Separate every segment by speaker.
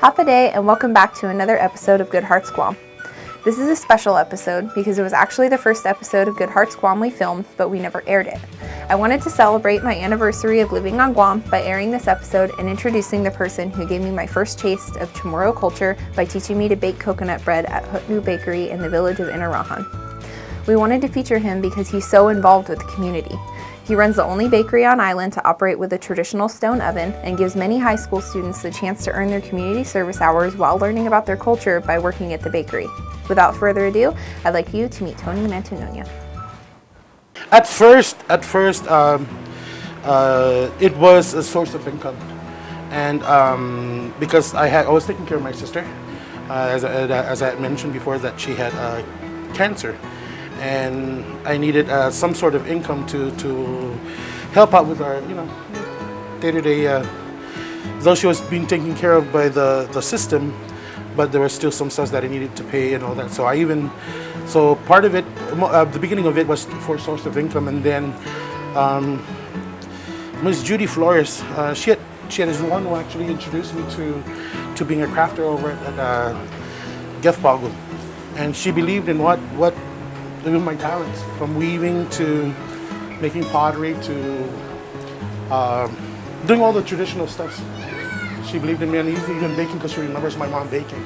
Speaker 1: Hafa day, and welcome back to another episode of Good Hearts Guam. This is a special episode because it was actually the first episode of Good Hearts Guam we filmed, but we never aired it. I wanted to celebrate my anniversary of living on Guam by airing this episode and introducing the person who gave me my first taste of Chamorro culture by teaching me to bake coconut bread at Hotnu Bakery in the village of Inarajan. We wanted to feature him because he's so involved with the community. He runs the only bakery on island to operate with a traditional stone oven and gives many high school students the chance to earn their community service hours while learning about their culture by working at the bakery. Without further ado, I'd like you to meet Tony Mantanona.
Speaker 2: At first, it was a source of income, and because I was taking care of my sister, as I had mentioned before, that she had cancer. And I needed some sort of income to help out with our, day-to-day. Though she was being taken care of by the system, but there was still some stuff that I needed to pay and all that. So part of it, the beginning of it was for a source of income, and then Ms. Judy Flores, she is the one who actually introduced me to being a crafter over at Pago, and she believed in what my talents, from weaving to making pottery to doing all the traditional stuff. She believed in me, and even baking, because she remembers my mom baking.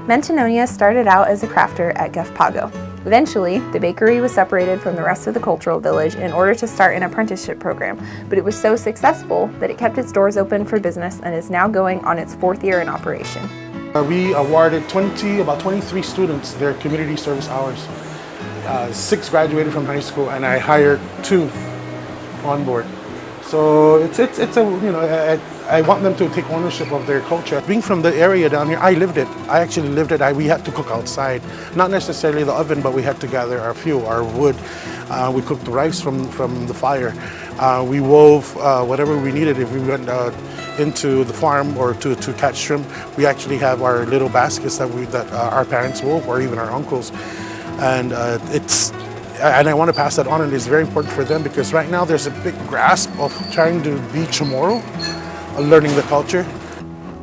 Speaker 1: Mantanona started out as a crafter at Pago. Eventually, the bakery was separated from the rest of the cultural village in order to start an apprenticeship program, but it was so successful that it kept its doors open for business and is now going on its 4th year in operation.
Speaker 2: We awarded about 23 students their community service hours. 6 graduated from high school, and I hired 2 on board. So it's I want them to take ownership of their culture. Being from the area down here, I lived it. I actually lived it. We had to cook outside, not necessarily the oven, but we had to gather our fuel, our wood. We cooked the rice from the fire. We wove whatever we needed. If we went into the farm or to catch shrimp, we actually have our little baskets that our parents wove, or even our uncles. And I want to pass that on, and it's very important for them, because right now there's a big grasp of trying to be Chamorro, learning the culture.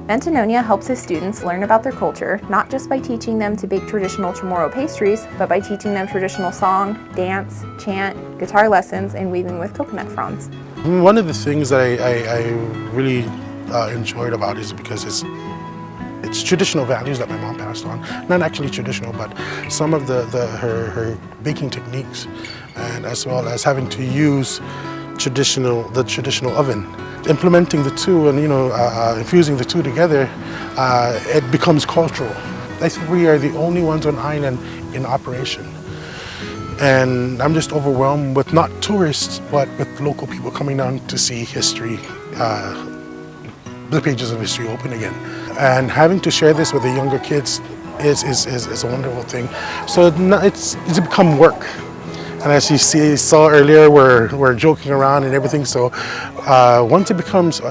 Speaker 1: Mantanona helps his students learn about their culture, not just by teaching them to bake traditional Chamorro pastries, but by teaching them traditional song, dance, chant, guitar lessons, and weaving with coconut fronds.
Speaker 2: One of the things that I really enjoyed about it is because it's traditional values that my mom passed on. Not actually traditional, but some of her baking techniques, and as well as having to use the traditional oven. Implementing the two and infusing the two together, it becomes cultural. I think we are the only ones on island in operation. And I'm just overwhelmed with not tourists, but with local people coming down to see history, the pages of history open again. And having to share this with the younger kids is a wonderful thing. So it's become work. And as you saw earlier, we're joking around and everything. So once it becomes,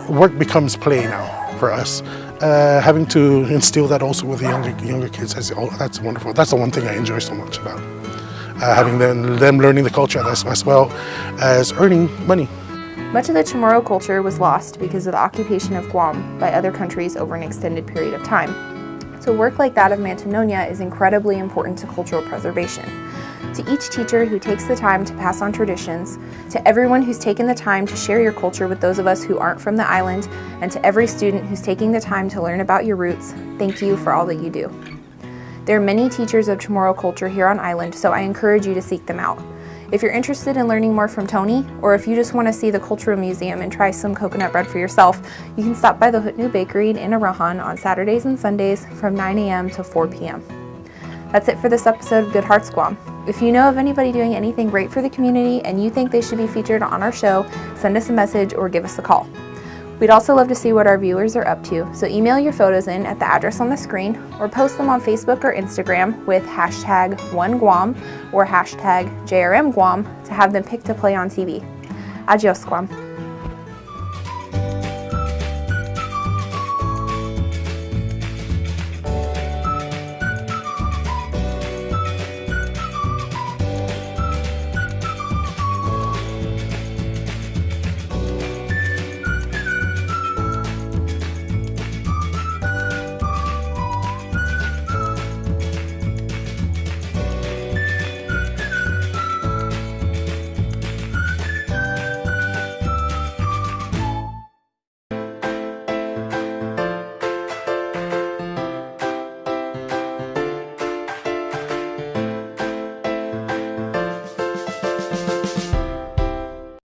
Speaker 2: work becomes play now for us. Having to instill that also with the younger kids, that's wonderful. That's the one thing I enjoy so much about having them learning the culture as well as earning money.
Speaker 1: Much of the Chamorro culture was lost because of the occupation of Guam by other countries over an extended period of time. So work like that of Mantanona is incredibly important to cultural preservation. To each teacher who takes the time to pass on traditions, to everyone who's taken the time to share your culture with those of us who aren't from the island, and to every student who's taking the time to learn about your roots, thank you for all that you do. There are many teachers of Chamorro culture here on island, so I encourage you to seek them out. If you're interested in learning more from Tony, or if you just want to see the Cultural Museum and try some coconut bread for yourself, you can stop by the Hotnu Bakery in Inarajan on Saturdays and Sundays from 9 a.m. to 4 p.m. That's it for this episode of Good Hearts Guam. If you know of anybody doing anything great for the community and you think they should be featured on our show, send us a message or give us a call. We'd also love to see what our viewers are up to, so email your photos in at the address on the screen or post them on Facebook or Instagram with #OneGuam or #JRMGuam to have them picked to play on TV. Adios, Guam.